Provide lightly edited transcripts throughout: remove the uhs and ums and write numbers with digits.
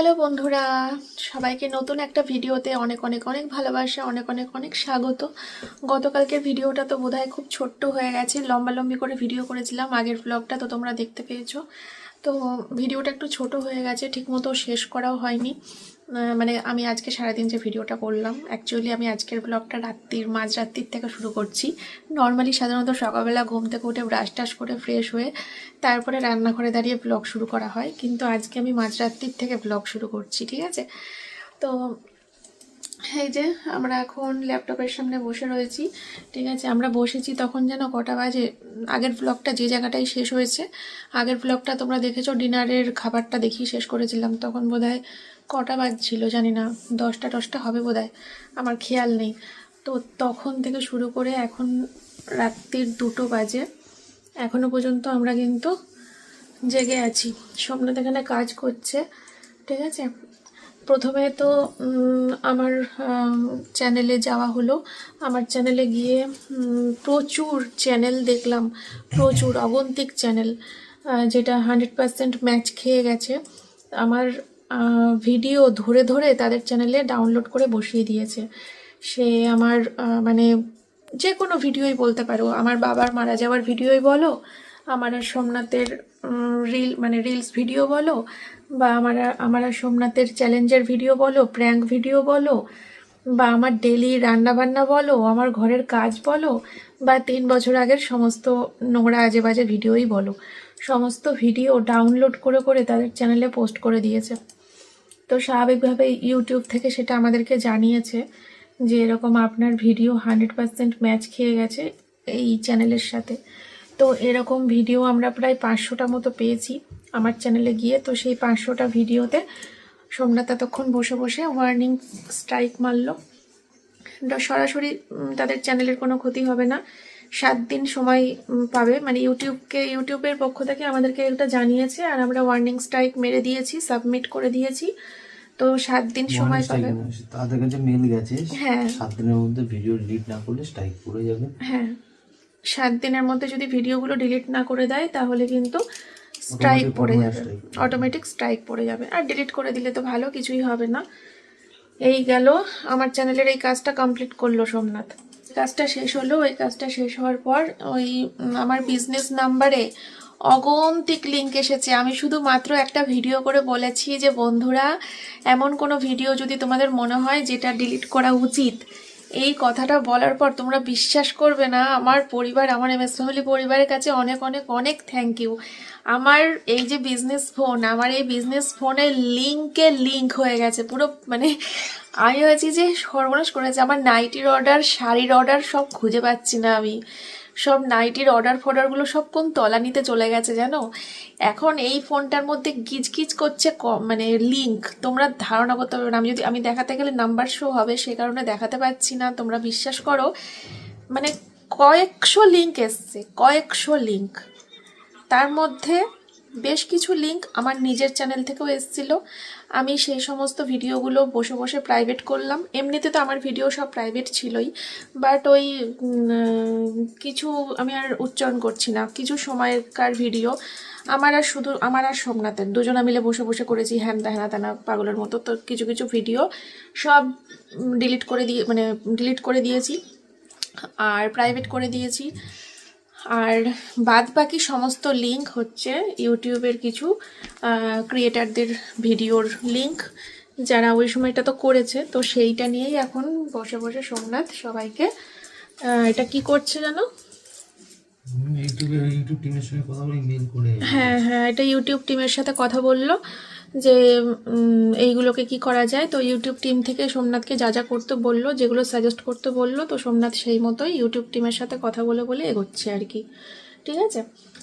Hello বন্ধুরা, সবাইকে নতুন একটা ভিডিওতে অনেক অনেক অনেক ভালোবাসা, অনেক অনেক অনেক স্বাগত। গতকালকের ভিডিওটা তো বোধহয় খুব ছোট্ট হয়ে গেছে, লম্বালম্বি করে ভিডিও করেছিলাম আগের ব্লগটা, তো তোমরা দেখতে পেয়েছো। তো ভিডিওটা একটু ছোট হয়ে গেছে, ঠিকমতো শেষ করাও হয়নি। মানে আমি আজকে সারাদিন যে ভিডিওটা করলাম, অ্যাকচুয়ালি আমি আজকের ব্লগটা মাঝরাত্রির থেকে শুরু করছি। নর্মালি সাধারণত সকালবেলা ঘুম থেকে উঠে ব্রাশ টাশ করে ফ্রেশ হয়ে তারপরে রান্নাঘরে দাঁড়িয়ে ব্লগ শুরু করা হয়, কিন্তু আজকে আমি মাঝরাত্রির থেকে ব্লগ শুরু করছি, ঠিক আছে। তো এই যে আমরা এখন ল্যাপটপের সামনে বসে রয়েছি, ঠিক আছে। আমরা বসেছি তখন যেন কটা বাজে, আগের ব্লগটা যে জায়গাটায় শেষ হয়েছে, আগের ব্লগটা তোমরা দেখেছো, ডিনারের খাবারটা দেখি শেষ করেছিলাম, তখন বোধহয় কটা বাজছিল জানি না, 10টা হবে বোধহয়, আমার খেয়াল নেই। তো তখন থেকে শুরু করে এখন রাত্রির 2টো বাজে, এখনো পর্যন্ত আমরা কিন্তু জেগে আছি। সোমনাথ এখানে কাজ করছে, ঠিক আছে। প্রথমে তো আমার চ্যানেলে যাওয়া হলো, আমার চ্যানেলে গিয়ে প্রচুর চ্যানেল দেখলাম, প্রচুর অগন্তিক চ্যানেল, যেটা 100% ম্যাচ খেয়ে গেছে। আমার ভিডিও ধরে ধরে তাদের চ্যানেলে ডাউনলোড করে বসিয়ে দিয়েছে। সে আমার মানে যে কোনো ভিডিওই বলতে পারো, আমার বাবার মারা যাওয়ার ভিডিওই বলো, আমার আর সোমনাথের রিলস ভিডিও বলো, বা আমার আর সোমনাথের চ্যালেঞ্জের ভিডিও বলো, প্র্যাঙ্ক ভিডিও বলো, বা আমার ডেলি রান্নাবান্না বলো, আমার ঘরের কাজ বলো, বা 3 বছর আগের সমস্ত নোংরা আজে বাজে ভিডিওই বলো, সমস্ত ভিডিও ডাউনলোড করে করে তাদের চ্যানেলে পোস্ট করে দিয়েছে। তো স্বাভাবিকভাবে ইউটিউব থেকে সেটা আমাদেরকে জানিয়েছে যে এরকম আপনার ভিডিও 100% ম্যাচ খেয়ে গেছে এই চ্যানেলের সাথে। তো এরকম ভিডিও আমরা প্রায় 500টা মতো পেয়েছি আমার চ্যানেলে গিয়ে। তো সেই 500টা ভিডিওতে সোমনাথ ততক্ষণ বসে বসে ওয়ার্নিং স্ট্রাইক মারলো। সরাসরি তাদের চ্যানেলের কোনো ক্ষতি হবে না, 7 দিন সময় পাবে, মানে ইউটিউবের পক্ষ থেকে আমাদেরকে এটা জানিয়েছে, আর আমরা ওয়ার্নিং স্ট্রাইক মেরে দিয়েছি, সাবমিট করে দিয়েছি। তো 7 দিন সময় পাবে। তাদের কাছে মেল গেছে, হ্যাঁ 7 দিনের মধ্যে ভিডিও ডিলিট না করলে স্ট্রাইক পড়ে যাবে। হ্যাঁ, 7 দিনের মধ্যে যদি ভিডিওগুলো ডিলিট না করে দেয় তাহলে কিন্তু স্ট্রাইক পড়ে যাবে, অটোমেটিক স্ট্রাইক পড়ে যাবে। আর ডিলিট করে দিলে তো ভালো, কিছুই হবে না। এই গেল আমার চ্যানেলের এই কাজটা কমপ্লিট করলো সোমনাথ। কাজটা শেষ হলো, ওই কাজটা শেষ হওয়ার পর ওই আমার বিজনেস নাম্বারে অগন্তিক লিঙ্ক এসেছে। আমি শুধুমাত্র একটা ভিডিও করে বলেছি যে বন্ধুরা, এমন কোনো ভিডিও যদি তোমাদের মনে হয় যেটা ডিলিট করা উচিত, এই কথাটা বলার পর তোমরা বিশ্বাস করবে না, আমার পরিবার, আমার MS ফ্যামিলি পরিবারের কাছে অনেক অনেক অনেক থ্যাংক ইউ। আমার এই যে বিজনেস ফোন, আমার এই বিজনেস ফোনের লিঙ্ক হয়ে গেছে পুরো, মানে আমি হয়েছি যে সর্বনাশ করেছে। আমার নাইটির অর্ডার, শাড়ির অর্ডার সব খুঁজে পাচ্ছি না আমি, সব নাইটির ফর্ডারগুলো সব কোন তলানিতে চলে গেছে জানো। এখন এই ফোনটার মধ্যে গিজগিজ করছে মানে লিঙ্ক, তোমরা ধারণা করতে পারবে না। আমি দেখাতে গেলে নাম্বার শো হবে, সে কারণে দেখাতে পাচ্ছি না। তোমরা বিশ্বাস করো, মানে কয়েকশো লিঙ্ক এসছে, কয়েকশো লিঙ্ক। তার মধ্যে বেশ কিছু লিঙ্ক আমার নিজের চ্যানেল থেকেও এসেছিলো। আমি সেই সমস্ত ভিডিওগুলো বসে বসে প্রাইভেট করলাম। এমনিতে তো আমার ভিডিও সব প্রাইভেট ছিলই, বাট ওই কিছু আমি আর উচ্চারণ করছি না, কিছু সময়কার ভিডিও আমার আর সোমনাথের দুজনা মিলে বসে বসে করেছি, হ্যানা ত্যানা পাগলের মতো। তো কিছু কিছু ভিডিও সব ডিলিট করে দিয়েছি আর প্রাইভেট করে দিয়েছি। আর বাদ বাকি সমস্ত লিঙ্ক হচ্ছে ইউটিউবের কিছু ক্রিয়েটারদের ভিডিওর লিঙ্ক, যারা ওই সময়টা তো করেছে। তো সেইটা নিয়েই এখন বসে বসে সোমনাথ সবাইকে এটা কি করছে জানো, ইউটিউব টিমের সঙ্গে কথা বলে মেল করে, হ্যাঁ হ্যাঁ, এটা ইউটিউব টিমের সাথে কথা বললো যে এইগুলোকে কি করা যায়। তো ইউটিউব টিম থেকে সোমনাথকে যা যা করতে বললো, যেগুলো সাজেস্ট করতে বললো, তো সোমনাথ সেই মতোই ইউটিউব টিমের সাথে কথা বলে বলে এগোচ্ছে আর কি, ঠিক আছে।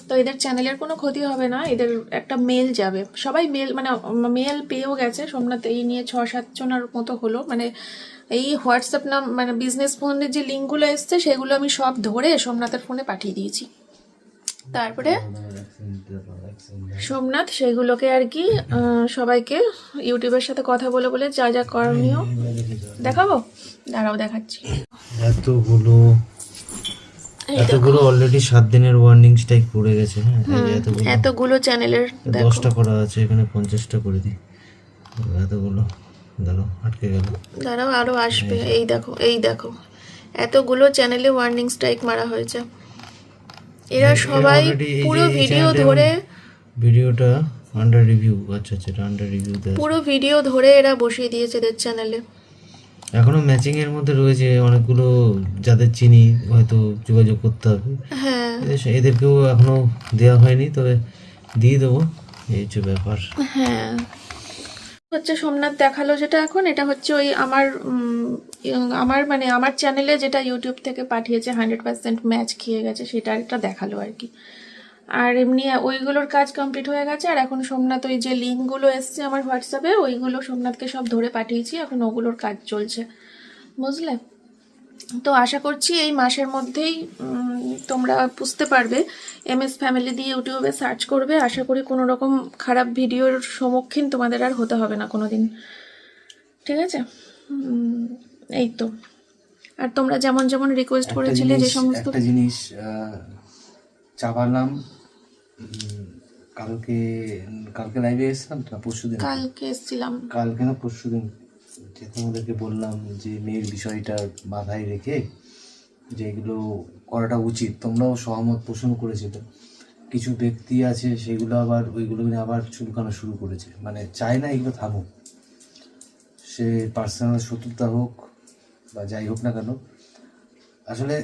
তো এদের চ্যানেলের কোনো ক্ষতি হবে না, এদের একটা মেল যাবে, সবাই মেল পেয়েও গেছে। সোমনাথ এই নিয়ে 6-7 জনের মতো হলো, মানে এই হোয়াটসঅ্যাপ মানে বিজনেস ফোনের যে লিঙ্কগুলো এসছে সেগুলো আমি সব ধরে সোমনাথের ফোনে পাঠিয়ে দিয়েছি। তারপরে সোমনাথ সেগুলোকে আর কি সবাইকে ইউটিউবের সাথে কথা বলে বলে যা যা করণীয় দেখাবো, দাঁড়াও দেখাচ্ছি। এতগুলো অলরেডি 7 দিনের ওয়ার্নিং স্ট্রাইক পড়ে গেছে। হ্যাঁ, এতগুলো চ্যানেলের 10টা করা আছে, এখানে 50টা করে দিই। এতগুলো দাঁড়াও আটকে গেল। দাঁড়াও, আরো আসবে। এই দেখো, এই দেখো, এতগুলো চ্যানেলে ওয়ার্নিং স্ট্রাইক মারা হয়েছে। এরা সবাই পুরো ভিডিও ধরে, ভিডিওটা আন্ডার রিভিউ। আচ্ছা আচ্ছা, এটা আন্ডার রিভিউ দেয়। পুরো ভিডিও ধরে এরা বসিয়ে দিয়েছে এদের চ্যানেলে। এখনো ম্যাচিং এর মধ্যে রয়েছে অনেকগুলো, যাদের চিনি হয়তো যোগাযোগ করতে হবে। হ্যাঁ এদেরকেও এখনো দেওয়া হয়নি, তবে দিয়ে দেবো, এই হচ্ছে ব্যাপার। হ্যাঁ, হচ্ছে সোমনাথ দেখালো যেটা এখন, এটা হচ্ছে ওই আমার মানে আমার চ্যানেলে যেটা ইউটিউব থেকে পাঠিয়েছে 100% ম্যাচ খেয়ে গেছে, সেটা একটা দেখালো আর কি। আর এমনি ওইগুলোর কাজ কমপ্লিট হয়ে গেছে। আর এখন সোমনাথ ওই যে লিঙ্কগুলো এসছে আমার হোয়াটসঅ্যাপে, ওইগুলো সোমনাথকে সব ধরে পাঠিয়েছি, এখন ওগুলোর কাজ চলছে, বুঝলে? তো আশা করছি এই মাসের মধ্যেই তোমরা বুঝতে পারবে। MS ফ্যামিলি দিয়ে ইউটিউবে সার্চ করবে, আশা করি কোনো রকম খারাপ ভিডিওর সম্মুখীন তোমাদের আর হতে হবে না কোনো দিন, ঠিক আছে? এই তো। আর তোমরা যেমন যেমন রিকোয়েস্ট করেছিলে যে সমস্ত, একটা জিনিস চাপালাম কালকে কালকে লাইভে এসেছিলাম না পরশুদিন, কালকে এসেছিলাম, কালকে না পরশুদিন, যে তোমাদেরকে বললাম যে মেয়ের বিষয়টা মাথায় রেখে যে এগুলো করাটা উচিত, তোমরাও সহমত পোষণ করেছিল। কিছু ব্যক্তি আছে সেগুলো আবার ওইগুলো নিয়ে আবার চুলকানো শুরু করেছে, মানে চায় না এগুলো থামুক, সে পার্সোনাল শত্রুতা হোক বা যাই হোক না কেন। আসলে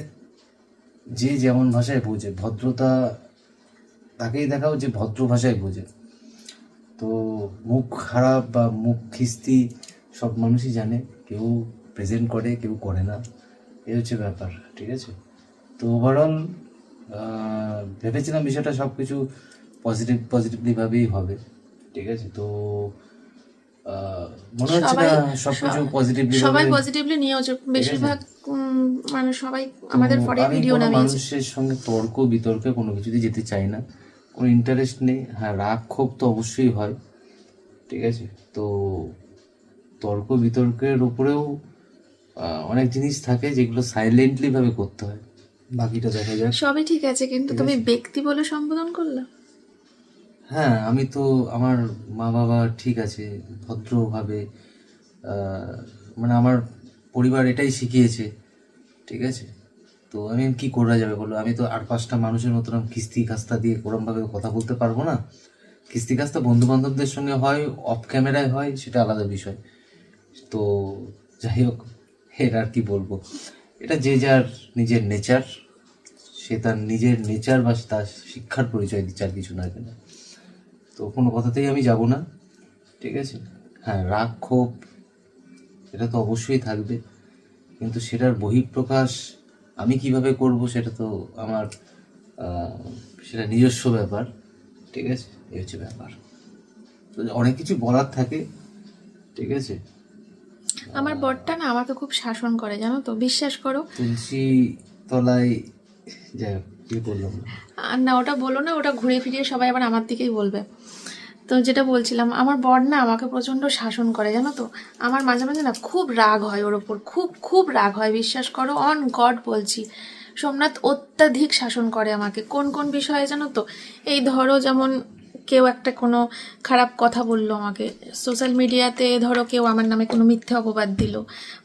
যে যেমন ভাষায় বোঝে, ভদ্রতা তাকেই দেখাও যে ভদ্র ভাষায় বোঝে। তো মুখ খারাপ বা মুখ খিস্তি সব মানুষই জানে, কেউ প্রেজেন্ট করে কেউ করে না, এই হচ্ছে ব্যাপার, ঠিক আছে? তো ওভারঅল ভেবেছিলাম বিষয়টা সব কিছু পজিটিভলিভাবেই হবে, ঠিক আছে? তো মনে হচ্ছে না সব কিছু পজিটিভলি, সবাই পজিটিভলি নিয়েছে, বেশিরভাগ মানে সবাই আমাদের পরে আমি ভিডিও কোনো নামিয়েছে। মানুষের সঙ্গে তর্ক বিতর্কে কোনো কিছুতে যেতে চাই না, কোনো ইন্টারেস্ট নেই। হ্যাঁ, রাগ ক্ষোভ তো অবশ্যই হয়, ঠিক আছে? তো তর্ক বিতর্কের উপরেও অনেক জিনিস থাকে যেগুলো সাইলেন্টলি ভাবে করতে হয়, বাকিটা দেখা যাক। সবই ঠিক আছে, কিন্তু তুমি ব্যক্তি বলে সম্বোধন করলে। হ্যাঁ, আমি তো আমার মা বাবা ঠিক আছে, ভদ্রভাবে মানে আমার পরিবার এটাই শিখিয়েছে, ঠিক আছে? তো আমি কি করা যাবে বলো? আমি তো আর 5টা মানুষের মতন কিস্তি খাস্তা দিয়ে ওরমভাবে কথা বলতে পারবো না। কিস্তি খাস্তা বন্ধু বান্ধবদের সঙ্গে হয়, অফ ক্যামেরায় হয়, সেটা আলাদা বিষয়। তো যাই হোক, এর আর কি বলবো, এটা যে যার নিজের নেচার, সে তার নিজের নেচার বা তার শিক্ষার পরিচয় দিচ্ছে, আর কিছু না কেন। তো কোনো কথাতেই আমি যাব না, ঠিক আছে? হ্যাঁ, রাগ ক্ষোভ এটা তো অবশ্যই থাকবে, কিন্তু সেটার বহিঃপ্রকাশ আমি কিভাবে করব সেটা তো আমার সেটা নিজস্ব ব্যাপার, ঠিক আছে? এই হচ্ছে ব্যাপার। তো অনেক কিছু বলার থাকে, ঠিক আছে? আমার বরটা না আমাকে খুব শাসন করে, জানো তো, বিশ্বাস করো। তুলসী তলায়, যাই হোক, কি বললাম না। আর না, ওটা বলো না, ওটা ঘুরে ফিরিয়ে সবাই আবার আমার দিকেই বলবে। তো যেটা বলছিলাম, আমার বর না আমাকে প্রচণ্ড শাসন করে, জানো তো। আমার মাঝে মাঝে না খুব রাগ হয় ওর ওপর, খুব খুব রাগ হয়, বিশ্বাস করো, অন গড বলছি। সোমনাথ অত্যাধিক শাসন করে আমাকে। কোন কোন বিষয়ে জানো তো? এই ধরো, যেমন কেউ একটা কোনো খারাপ কথা বললো আমাকে সোশ্যাল মিডিয়াতে, ধরো কেউ আমার নামে কোনো মিথ্যে অপবাদ দিল,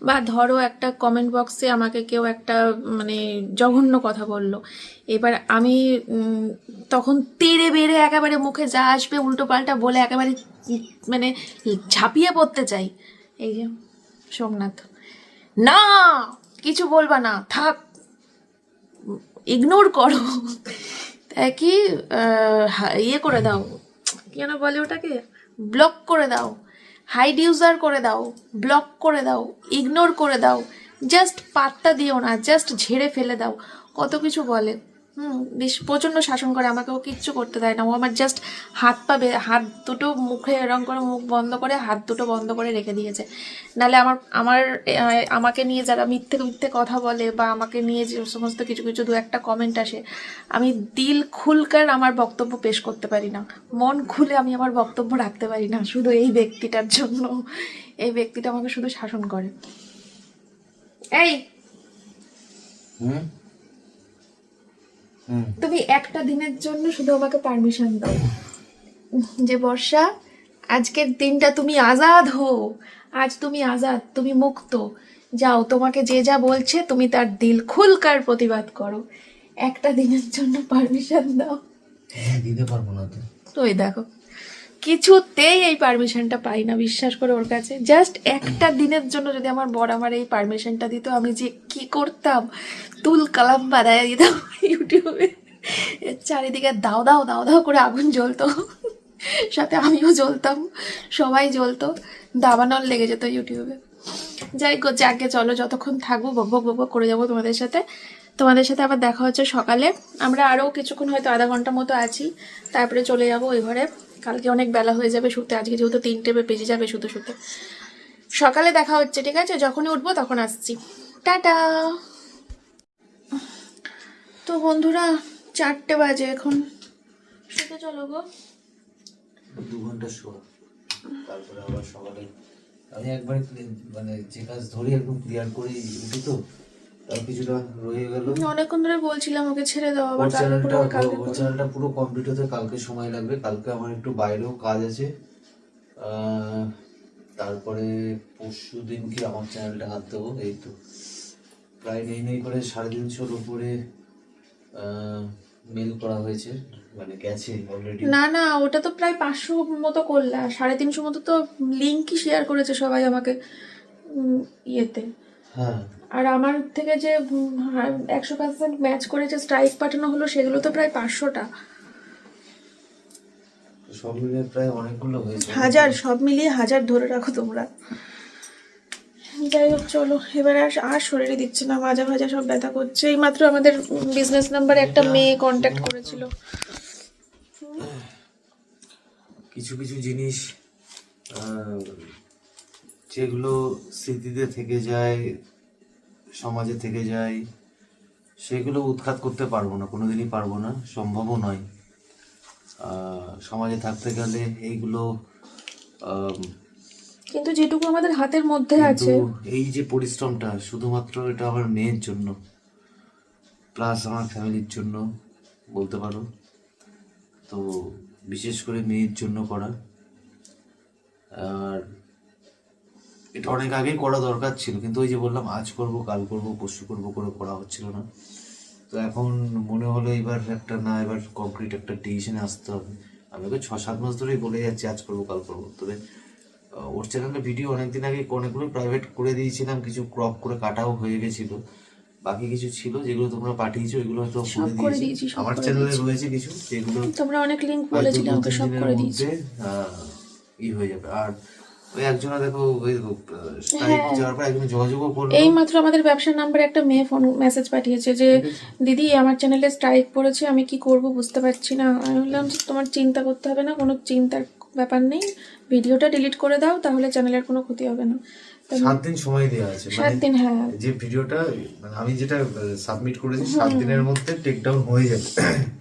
বা ধরো একটা কমেন্ট বক্সে আমাকে কেউ একটা মানে জঘন্য কথা বলল, এবার আমি তখন তেড়ে বেড়ে একেবারে মুখে যা আসবে উল্টো পাল্টা বলে একেবারে মানে ঝাঁপিয়ে পড়তে চাই। এই যে সোমনাথ, না কিছু বলবা না, থাক, ইগনোর করো, তাই কি ইয়ে করে দাও, কেন বলে ওটাকে, ব্লক করে দাও, হাইড ইউজার করে দাও, ব্লক করে দাও, ইগনোর করে দাও, জাস্ট পাত্তা দিও না, জাস্ট ঝেড়ে ফেলে দাও, কত কিছু বলে। বেশ প্রচণ্ড শাসন করে আমাকে, ও কিচ্ছু করতে দেয় না। ও আমার জাস্ট হাত পাবে, হাত দুটো মুখে এরম করে মুখ বন্ধ করে হাত দুটো বন্ধ করে রেখে দিয়েছে। নাহলে আমাকে নিয়ে যারা মিথ্যে মিথ্যে কথা বলে বা আমাকে নিয়ে যে সমস্ত কিছু কিছু দু একটা কমেন্ট আসে, আমি দিল খুলকার আমার বক্তব্য পেশ করতে পারি না, মন খুলে আমি আমার বক্তব্য রাখতে পারি না, শুধু এই ব্যক্তিটার জন্য। এই ব্যক্তিটা আমাকে শুধু শাসন করে। এই তুমি একটা দিনের জন্য শুধু আমাকে পারমিশন দাও যে বর্ষা আজকের দিনটা তুমি আজাদ হো, আজ তুমি আজাদ, তুমি মুক্ত। যাও, তোমাকে যে যা বলছে তুমি তার দিল খুলকার প্রতিবাদ করো। একটা দিনের জন্য পারমিশন দাও। দিতে পারবো না তো। ওই দেখো, কিছুতেই এই পারমিশনটা পাই না, বিশ্বাস করে ওর কাছে। জাস্ট একটা দিনের জন্য যদি আমার বর আমার এই পারমিশনটা দিত, আমি যে কি করতাম, তুল কালাম বানায় দিতাম ইউটিউবে। চারিদিকে দাও দাও দাও দাও করে আগুন জ্বলতো, সাথে আমিও জ্বলতাম, সবাই জ্বলতো, দাবানল লেগে যেত ইউটিউবে। যাই হোক, যাকে চলো, যতক্ষণ থাকবো বক বক বক বক করে যাবো তোমাদের সাথে। তোমাদের সাথে আবার দেখা হচ্ছে সকালে। আমরা আরও কিছুক্ষণ, হয়তো আধা ঘন্টা মতো আছি, তারপরে চলে যাবো ওই ঘরে। কালকে অনেক বেলা হয়ে যাবে শুতে, আজকে যেহেতু 3টে বেজে যাবে শুতে শুতে। সকালে দেখা হচ্ছে, ঠিক আছে? যখনই উঠবো তখন আসছি। টাটা। তো বন্ধুরা, 4টে বাজে এখন, শুতে চলো গো। 2 ঘন্টা শোয়া, তারপরে আবার সকালে আমি একবারে মানে যে কাজ ধরি একদম ক্লিয়ার করে উঠি, তো তার কিছুটা রয়ে গেল। অনেকক্ষণ ধরে বলছিলাম ওকে ছেড়ে দাও, আবার ওর চ্যানেলটা পুরো কমপ্লিট হতে কালকে সময় লাগবে। কালকে আমার একটু বাইরেও কাজ আছে, তারপরে পরশু দিনকে আমার চ্যানেলটা হাত দেবো। এই তো প্রায় নেই করে 350-র উপরে মেল করা হয়েছে, মানে গেছে অলরেডি। না না, ওটা তো প্রায় 500 মতো করলে, আর 350 মতো তো লিঙ্কই শেয়ার করেছে সবাই আমাকে ইয়েতে। হ্যাঁ, আর আমার থেকে যে 100% ম্যাচ করেছে, স্ট্রাইক পাঠানো হলো, সেগুলো তো প্রায় 500টা। সব মিলিয়ে প্রায় অনেকগুলো হয়েছে, হাজার, সব মিলিয়ে 1000 ধরে রাখো তোমরা। যাই হোক, চলো এবার। আর শরীরে দিচ্ছে না, মাজা ভাজা সব ব্যথা করছে। এইমাত্র আমাদের বিজনেস নাম্বারে একটা মেয়ে কন্ট্যাক্ট করেছিল। কিছু কিছু জিনিস যেগুলো স্মৃতিতে থেকে যায়, সমাজে থেকে যায়, সেগুলো উৎখাত করতে পারবো না, কোনোদিনই পারবো না, সম্ভবও নয়। সমাজে থাকতে গেলে এইগুলো কিন্তু যেটুকু আমাদের হাতের মধ্যে আছে, এই যে পরিশ্রমটা, শুধুমাত্র এটা আমার মেয়ের জন্য, প্লাস আমার ফ্যামিলির জন্য বলতে পারো। তো বিশেষ করে মেয়ের জন্য করা, আর এটা অনেক আগেই করা দরকার ছিল, কিন্তু ওই যে বললাম আজ করব, কাল করব, পরশু করব করে করা হচ্ছিল না। তো এখন মনে হলো এবার এবার কংক্রিট একটা ডিসিশনে আসতে হবে। আমি ওকে 6-7 মাস ধরেই বলে যাচ্ছি আজ করবো, কাল করবো। তবে ওর চ্যানেলে ভিডিও অনেকদিন আগে অনেকগুলো প্রাইভেট করে দিয়েছিলাম, কিছু ক্রপ করে কাটাও হয়ে গেছিল। বাকি কিছু ছিল যেগুলো তোমরা পাঠিয়েছো, এগুলো হয়তো করে দিয়েছি। আমার চ্যানেলে রয়েছে কিছু, যেগুলো তোমরা অনেক লিংক বলেছিলে আমাকে, সব করে দিয়েছি। হয়ে যাবে। আর ওই একজনা দেখো, ওই স্ট্রাইক যাওয়ার পর একজন যোগাযোগও করলো। এই মাত্র আমাদের ব্যবসার নাম্বারে একটা মেয়ে ফোন মেসেজ পাঠিয়েছে যে দিদি, আমার চ্যানেলে স্ট্রাইক পড়েছে, আমি কি করব বুঝতে পারছি না। আমি বললাম যে তোমার চিন্তা করতে হবে না, কোনো চিন্তার ব্যাপার নেই, ভিডিওটা ডিলিট করে দাও, তাহলে চ্যানেলের কোনো ক্ষতি হবে না। 7 দিন সময় দেওয়া আছে, 7 দিন। হ্যাঁ, যে ভিডিওটা মানে আমি যেটা সাবমিট করেছি 7 দিনের মধ্যে টেক ডাউন হয়ে যাবে,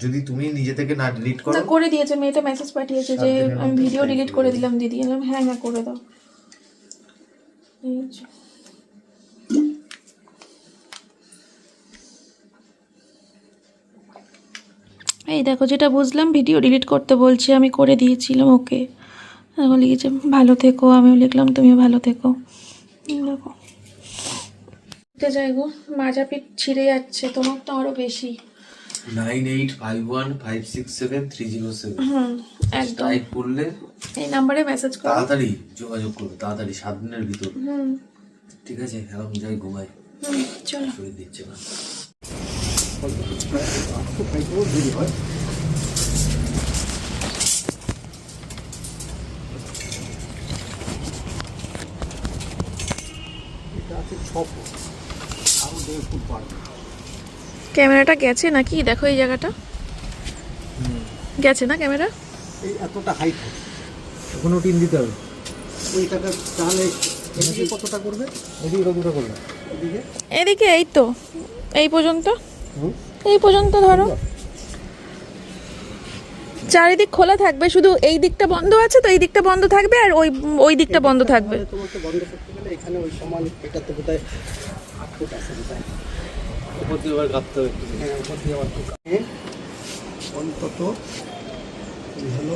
যদি তুমি নিজে থেকে না ডিলিট করো। করে দিয়েছে মেয়েটা, মেসেজ পাঠিয়েছে যে আমি ভিডিও ডিলিট করে দিলাম দিদি। বললাম হ্যাঁ হ্যাঁ করে দাও। এই দেখো, যেটা বুঝলাম ভিডিও ডিলিট করতে বলছে, আমি করে দিয়েছিলাম ওকে। আমি লিখেছে ভালো থেকো, আমিও লিখলাম তুমিও ভালো থেকো। দেখো যাই গো, মাজা পিঠ ছিঁড়ে যাচ্ছে, তোমার তো আরো বেশি। 9851567307 একদম টাইপ করলে এই নাম্বারে মেসেজ করো, তাড়াতাড়ি যোগাযোগ করবে, তাড়াতাড়ি 7 দিনের ভিতর। ঠিক আছে, এখন যাই ঘুমাই, চলো। শরীর দিচ্ছে না। ক্যামেরাটা গেছে নাকি? দেখো এই জায়গাটা গেছে না ক্যামেরা, এই এতটা হাইট এখনো টিন দিতে হবে ওইটাকে। তাহলে এদিকে কতটা করবে? এদিকে কতটা করবে? এদিকে এদিকে এই তো এই পর্যন্ত, এই পর্যন্ত ধরো। চারিদিক খোলা থাকবে, শুধু এই দিকটা বন্ধ আছে, তো এই দিকটা বন্ধ থাকবে, আর ওই দিকটা বন্ধ থাকবে। তোমাকে বন্ধ করতে গেলে এখানে ওই সমান এটাতে বোধহয় 8 ফুট আছে বোধহয়। উপর দিয়ে আবার কাটতে হবে। হ্যাঁ, উপর দিয়ে আবার অন্তত হলো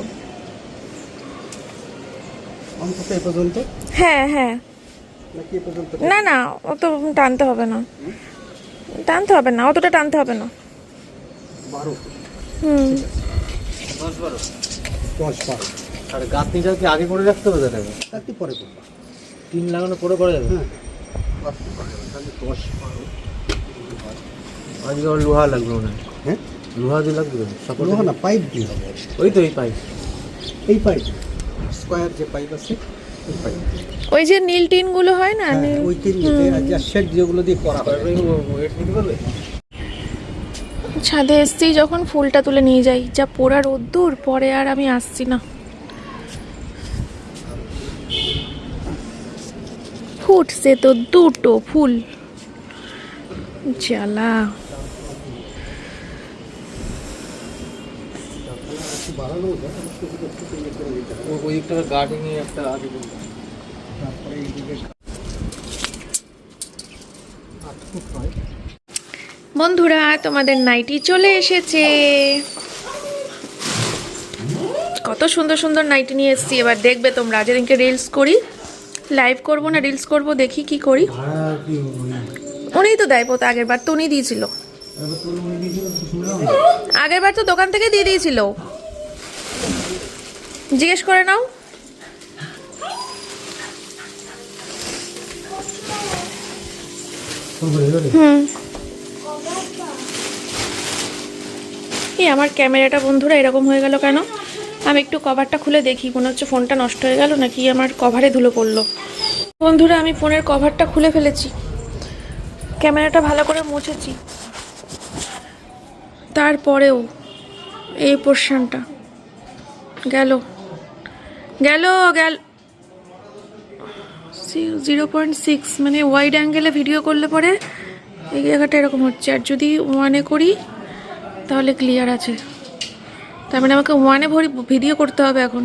অন্তত এ পর্যন্ত হ্যাঁ হ্যাঁ, নাকি এ পর্যন্ত? না না অত টানতে হবে না, টানতে হবে না, অতটা টানতে হবে না। 12 হুম, 10-12 আর গাঁথনিটা কি আগে করে রাখতে হবে দাদা? একটু পরে করবা। টিন লাগানো পরে করা যাবে? হ্যাঁ, বাড়তি করা যাবে, তাহলে 10-12 আজকে আমার লোহা লাগবে মনে হয়। হ্যাঁ, লোহা দিয়ে লাগবে তো? support লোহা না, পাইপ দিয়ে হবে। ওই তো এই পাইপ। এই পাইপ স্কোয়ার যে পাইপ আছে এই পাইপ, ওই যে নীল টিনগুলো হয় না, নীল। ওই তিন যা শেড যেগুলো দিয়ে করা হয়। ওয়েট নিতে পারবে? ছাদে এসছি যখন ফুলটা তুলে নিয়ে যাই, যা পোড়া রোদ্দুর, পরে আর আমি আসছি না। ফুটছে তো দুটো ফুল, জ্বালা। বাড়ানো যায়, একটু করে দিতে হবে। ওই দিকটা গার্ডেনিং একটা আগে বলবো। তারপরে এইদিকে 8 ফুট হয়। বন্ধুরা, তোমাদের নাইটি চলে এসেছে। কত সুন্দর সুন্দর নাইটি নিয়ে এসেছি, এবার দেখবে তোমরা। যেদিনকে রিলস করি, লাইভ করবো না রিলস করবো, দেখি কি করি। উনিই তো দেয় পোতা, আগের বার তো উনি দিয়েছিল, আগের বার তো দোকান থেকে দিয়ে দিয়েছিল, জিজ্ঞেস করে নাও। হুম, এই আমার ক্যামেরাটা বন্ধুরা এরকম হয়ে গেল কেন? আমি একটু কভারটা খুলে দেখি, মনে হচ্ছে ফোনটা নষ্ট হয়ে গেল নাকি আমার কভারে ধুলো পড়লো। বন্ধুরা, আমি ফোনের কভারটা খুলে ফেলেছি, ক্যামেরাটা ভালো করে মুছেছি, তারপরেও এই পোর্শনটা গেল গেল গেল 0.6, মানে ওয়াইড অ্যাঙ্গেলে ভিডিও করলে পরে এই জায়গাটা এরকম হচ্ছে, আর যদি 1-এ করি তাহলে ক্লিয়ার আছে। তার মানে আমাকে 1-এ ভিডিও করতে হবে এখন।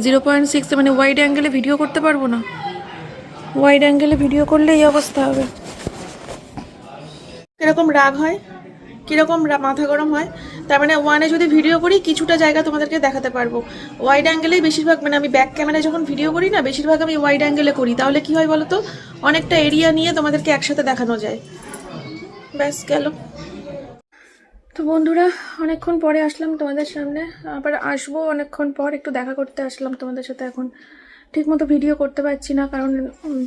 0.6 মানে ওয়াইড অ্যাঙ্গেলে ভিডিও করতে পারবো না, ওয়াইড অ্যাঙ্গেলে ভিডিও করলে এই অবস্থা হবে। এরকম রাগ হয়, কীরকম মাথা গরম হয়। তার মানে 1-এ যদি ভিডিও করি কিছুটা জায়গা তোমাদেরকে দেখাতে পারবো, ওয়াইড অ্যাঙ্গেলেই বেশিরভাগ, মানে আমি ব্যাক ক্যামেরায় যখন ভিডিও করি না, বেশিরভাগ আমি ওয়াইড অ্যাঙ্গেলে করি। তাহলে কি হয় বলো তো, অনেকটা এরিয়া নিয়ে তোমাদেরকে একসাথে দেখানো যায়। ব্যাস গেল। তো বন্ধুরা, অনেকক্ষণ পরে আসলাম তোমাদের সামনে, আবার আসবো অনেকক্ষণ পর, একটু দেখা করতে আসলাম তোমাদের সাথে। এখন ঠিকমতো ভিডিও করতে পারছি না, কারণ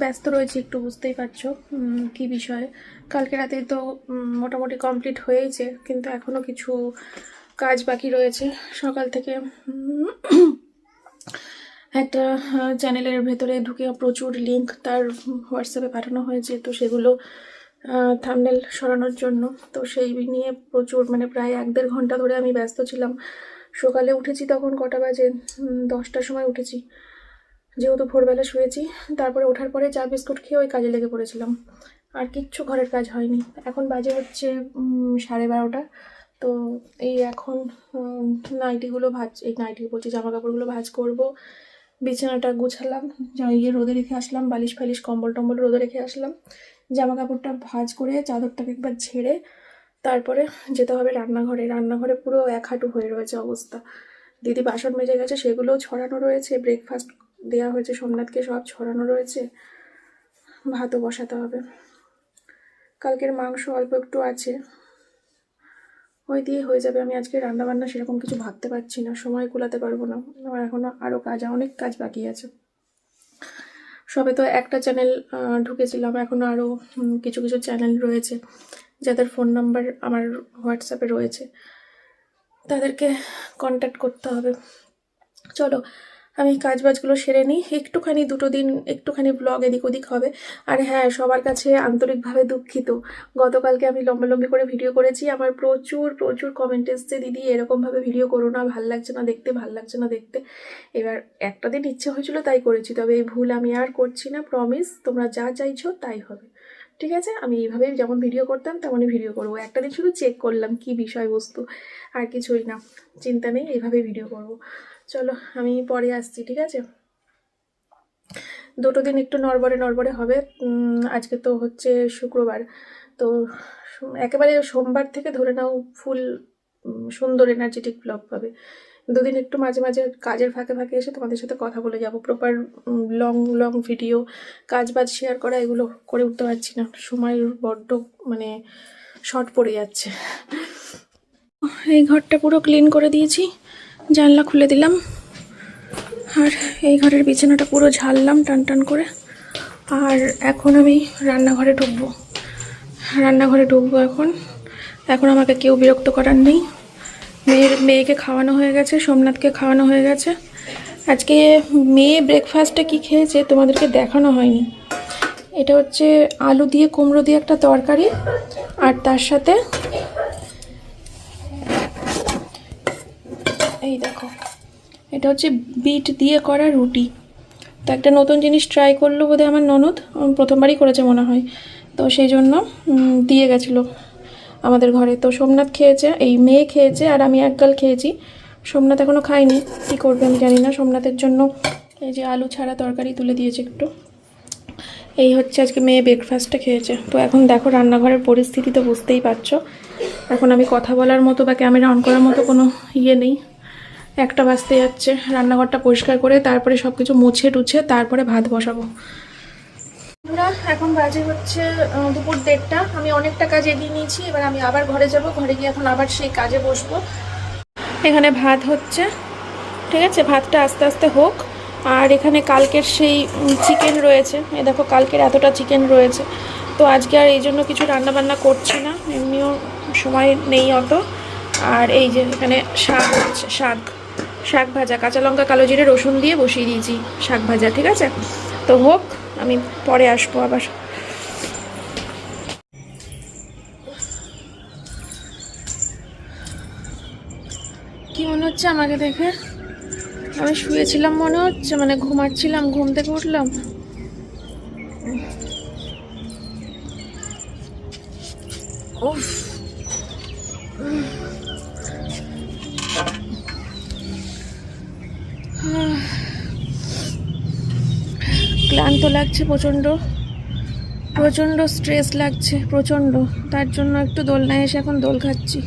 ব্যস্ত রয়েছি একটু, বুঝতেই পারছো কি বিষয়ে। কালকে রাতে তো মোটামুটি কমপ্লিট হয়েইছে, কিন্তু এখনও কিছু কাজ বাকি রয়েছে। সকাল থেকে একটা চ্যানেলের ভেতরে ঢুকে প্রচুর লিঙ্ক তার হোয়াটসঅ্যাপে পাঠানো হয়েছে, তো সেগুলো থাম্বনেল সরানোর জন্য। তো সেই নিয়ে প্রচুর, মানে প্রায় 1-1.5 ঘন্টা ধরে আমি ব্যস্ত ছিলাম। সকালে উঠেছি তখন কটা বাজে, 10টার সময় উঠেছি, যেহেতু ভোরবেলা শুয়েছি। তারপরে ওঠার পরে চা বিস্কুট খেয়ে ওই কাজে লেগে পড়েছিলাম, আর কিচ্ছু ঘরের কাজ হয়নি। এখন বাজে হচ্ছে 12:30। তো এই এখন নাইটিগুলো এই নাইটি বলছি, জামা কাপড়গুলো ভাঁজ করব। বিছানাটা গুছালাম, রোদে রেখে আসলাম, বালিশ ফালিশ কম্বল টম্বল রোদে রেখে আসলাম। জামা কাপড়টা ভাঁজ করে চাদরটাকে একবার ঝেড়ে তারপরে যেতে হবে রান্নাঘরে। রান্নাঘরে পুরো 1 হাঁটু হয়ে রয়েছে অবস্থা। দিদি বাসন মেজে গেছে, সেগুলোও ছড়ানো রয়েছে। ব্রেকফাস্ট দেওয়া হয়েছে সোমনাথকে, সব ছড়ানো রয়েছে। ভাতও বসাতে হবে। কালকের মাংস অল্প একটু আছে, ওই দিয়ে হয়ে যাবে। আমি আজকে রান্নাবান্না সেরকম কিছু ভাবতে পারছি না, সময় কুলাতে পারবো না। আমার এখনও আরও অনেক কাজ বাকি আছে। সবে তো একটা চ্যানেল ঢুকেছিলাম, এখনও আরও কিছু কিছু চ্যানেল রয়েছে যাদের ফোন নাম্বার আমার হোয়াটসঅ্যাপে রয়েছে, তাদেরকে কন্ট্যাক্ট করতে হবে। চলো আমি কাজবাজগুলো সেরে নিই, একটুখানি 2 দিন একটুখানি ব্লগ এদিক ওদিক হবে। আর হ্যাঁ, সবার কাছে আন্তরিকভাবে দুঃখিত। গতকালকে আমি লম্বালম্বি করে ভিডিও করেছি, আমার প্রচুর প্রচুর কমেন্ট এসছে, দিদি এরকমভাবে ভিডিও করো না, ভাল লাগছে না দেখতে, ভাল লাগছে না দেখতে। এবার একটা দিন ইচ্ছে হয়েছিল তাই করেছি, তবে এই ভুল আমি আর করছি না, প্রমিস। তোমরা যা চাইছো তাই হবে, ঠিক আছে? আমি এইভাবেই যেমন ভিডিও করতাম তেমনই ভিডিও করবো। একটা দিন শুধু চেক করলাম কি বিষয়বস্তু, আর কিছুই না, চিন্তা নেই, এইভাবেই ভিডিও করব। চলো আমি পরে আসছি, ঠিক আছে? 2 দিন একটু নড়বড়ে নড়বড়ে হবে। আজকে তো হচ্ছে শুক্রবার, তো একেবারে সোমবার থেকে ধরে নাও ফুল সুন্দর এনার্জেটিক ব্লগ পাবে। দুদিন একটু মাঝে মাঝে কাজের ফাঁকে ফাঁকে এসে তোমাদের সাথে কথা বলে যাব। প্রপার লং লং ভিডিও কাজ বাজ শেয়ার করা এগুলো করে উঠতে পারছি না, সময় বড্ড মানে শর্ট পড়ে যাচ্ছে। এই ঘরটা পুরো ক্লিন করে দিয়েছি, জানলা খুলে দিলাম, আর এই ঘরের বিছানাটা পুরো ঝাড়লাম টান টান করে। আর এখন আমি রান্নাঘরে ঢুকবো এখন আমাকে কেউ বিরক্ত করার নেই। মেয়েকে খাওয়ানো হয়ে গেছে, সোমনাথকে খাওয়ানো হয়ে গেছে। আজকে মেয়ে ব্রেকফাস্টে কি খেয়েছে তোমাদেরকে দেখানো হয়নি। এটা হচ্ছে আলু দিয়ে কুমড়ো দিয়ে একটা তরকারি, আর তার সাথে এই দেখো এটা হচ্ছে বিট দিয়ে করা রুটি। তো একটা নতুন জিনিস ট্রাই করলো বোধহয় আমার ননদ, প্রথমবারই করেছে মনে হয়, তো সেই জন্য দিয়ে গেছিলো আমাদের ঘরে। তো সোমনাথ খেয়েছে, এই মেয়ে খেয়েছে, আর আমি এক গাল খেয়েছি। সোমনাথ এখনও খায়নি, কী করবে আমি জানি না। সোমনাথের জন্য এই যে আলু ছাড়া তরকারি তুলে দিয়েছে একটু। এই হচ্ছে আজকে মেয়ে ব্রেকফাস্টে খেয়েছে। তো এখন দেখো রান্নাঘরের পরিস্থিতি তো বুঝতেই পারছো। এখন আমি কথা বলার মতো বা ক্যামেরা অন করার মতো কোনো ইয়ে নেই। 1টা বাজতে যাচ্ছে, রান্নাঘরটা পরিষ্কার করে তারপরে সব কিছু মুছে টুছে তারপরে ভাত বসাবো। এখন বাজে হচ্ছে দুপুর 1:30। আমি অনেকটা কাজ এগিয়ে নিয়েছি, এবার আমি আবার ঘরে যাব, ঘরে গিয়ে এখন আবার সেই কাজে বসবো। এখানে ভাত হচ্ছে, ঠিক আছে, ভাতটা আস্তে আস্তে হোক। আর এখানে কালকের সেই চিকেন রয়েছে, এ দেখো কালকের এতটা চিকেন রয়েছে। তো আজকে আর এই জন্য কিছু রান্নাবান্না করছি না, এমনিও সময় নেই অত। আর এই যে এখানে শাক হচ্ছে, শাক ভাজা, কাঁচা লঙ্কা কালো জিরে রসুন দিয়ে বসিয়ে দিয়েছি শাক ভাজা, ঠিক আছে। তো হোক, আমি পরে আসবো আবার। কি মনে হচ্ছে আমাকে দেখে? আমি শুয়েছিলাম মনে হচ্ছে, মানে ঘুমাচ্ছিলাম, ঘুম থেকে উঠলাম। উফ, ক্লান্ত লাগছে প্রচণ্ড, স্ট্রেস লাগছে প্রচণ্ড। তার জন্য একটু দোলনায় এসে এখন দোল খাচ্ছি।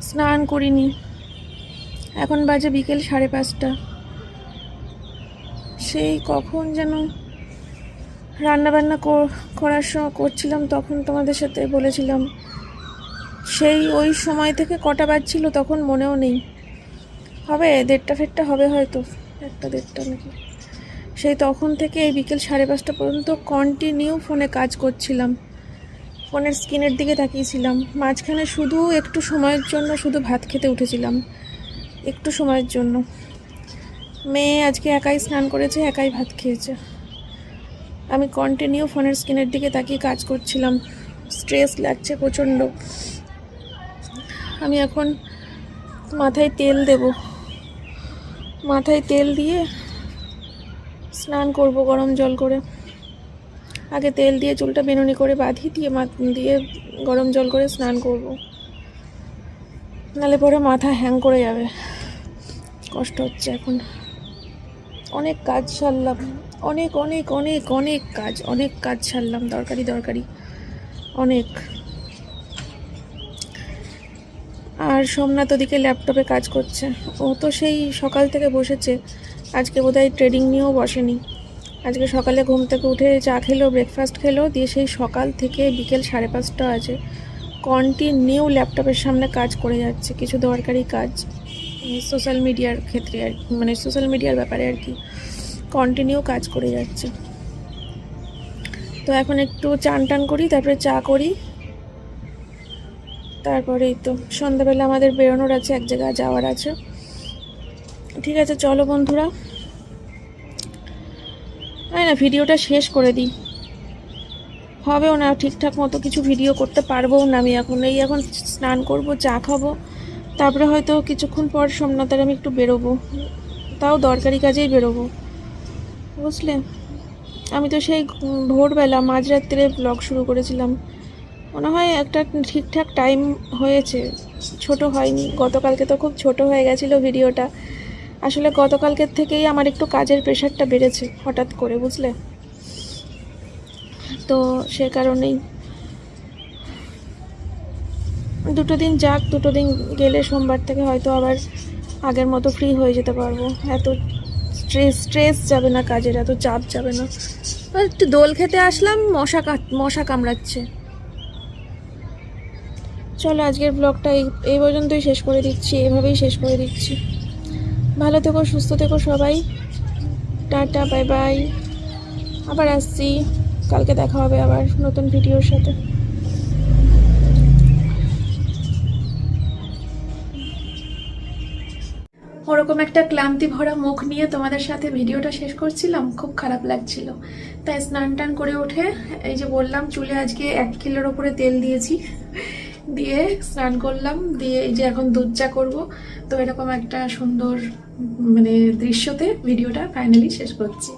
স্নান করিনি, এখন বাজে বিকেল 5:30। সেই কখন যেন রান্নাবান্না করার সময় করছিলাম, তখন তোমাদের সাথে বলেছিলাম। সেই ওই সময় থেকে কটা বাজছিল তখন মনেও নেই, হবে 1:30 হবে হয়তো, 1:30 নাকি। সেই তখন থেকে এই বিকেল 5:30 পর্যন্ত কন্টিনিউ ফোনে কাজ করছিলাম, ফোনের স্ক্রিনের দিকে তাকিয়েছিলাম। মাঝখানে শুধু একটু সময়ের জন্য শুধু ভাত খেতে উঠেছিলাম, একটু সময়ের জন্য। মেয়ে আজকে একাই স্নান করেছে, একাই ভাত খেয়েছে। আমি কন্টিনিউ ফোনের স্ক্রিনের দিকে তাকিয়ে কাজ করছিলাম, স্ট্রেস লাগছে প্রচণ্ড। আমি এখন মাথায় তেল দেব, মাথায় তেল দিয়ে স্নান করব গরম জল করে। আগে তেল দিয়ে চুলটা বেনুনি করে বাঁধি, দিয়ে গরম জল করে স্নান করব, নালে পরে মাথা হ্যাং করে যাবে। কষ্ট হচ্ছে এখন। অনেক কাজ সারলাম, অনেক অনেক অনেক অনেক কাজ সারলাম, দরকারি অনেক। আর সোমনাথ ওদিকে ল্যাপটপে কাজ করছে, ও তো সেই সকাল থেকে বসেছে। আজকে বোধহয় ট্রেডিং নিয়েও বসেনি। আজকে সকালে ঘুম থেকে উঠে চা খেলো, ব্রেকফাস্ট খেলো, দিয়ে সেই সকাল থেকে বিকেল 5:30 আছে কন্টিনিউ ল্যাপটপের সামনে কাজ করে যাচ্ছে, কিছু দরকারি কাজ সোশ্যাল মিডিয়ার ক্ষেত্রে আর কি, মানে সোশ্যাল মিডিয়ার ব্যাপারে আর কি, কন্টিনিউ কাজ করে যাচ্ছে। তো এখন একটু চান টান করি, তারপরে চা করি, তারপরেই তো সন্ধ্যাবেলা আমাদের বেরোনোর আছে, এক জায়গায় যাওয়ার আছে। ঠিক আছে চলো বন্ধুরা, না ভিডিওটা শেষ করে দিই, হবেও না ঠিকঠাক মতো কিছু ভিডিও করতে পারবো না আমি এখন। এখন স্নান করব, চা খাবো, তারপরে হয়তো কিছুক্ষণ পর সোমনাথের আমি একটু বেরোবো, তাও দরকারি কাজেই বেরোবো, বুঝলে। আমি তো সেই ভোরবেলা মাঝরাত্রে ব্লগ শুরু করেছিলাম, মনে হয় একটা ঠিকঠাক টাইম হয়েছে, ছোট হয়নি। গতকালকে তো খুব ছোট হয়ে গেছিলো ভিডিওটা। আসলে গতকালকের থেকেই আমার একটু কাজের প্রেশারটা বেড়েছে হঠাৎ করে, বুঝলে। তো সে কারণেই 2 দিন যাক, 2 দিন গেলে সোমবার থেকে হয়তো আবার আগের মতো ফ্রি হয়ে যেতে পারবো। এত স্ট্রেস যাবে না, কাজের এত চাপ যাবে না। একটু দোল খেতে আসলাম, মশা কামড়াচ্ছে। চলো আজকের ব্লগটা এই পর্যন্তই শেষ করে দিচ্ছি, এভাবেই শেষ করে দিচ্ছি। ভালো থেকো, সুস্থ থেকো সবাই। Tata, bye bye. আবার আসছি, কালকে দেখা হবে আবার নতুন ভিডিওর সাথে। ওরকম একটা ক্লান্তি ভরা মুখ নিয়ে তোমাদের সাথে ভিডিওটা শেষ করছিলাম, খুব খারাপ লাগছিল। তাই স্নান টান করে উঠে এই যে বললাম, চুলে আজকে 1 কিলোর ওপরে তেল দিয়েছি, দিয়ে স্নান করলাম, দিয়ে এই যে এখন দুধ চা করবো। তো এরকম একটা সুন্দর মানে দৃশ্যতে ভিডিওটা ফাইনালি শেষ করছি।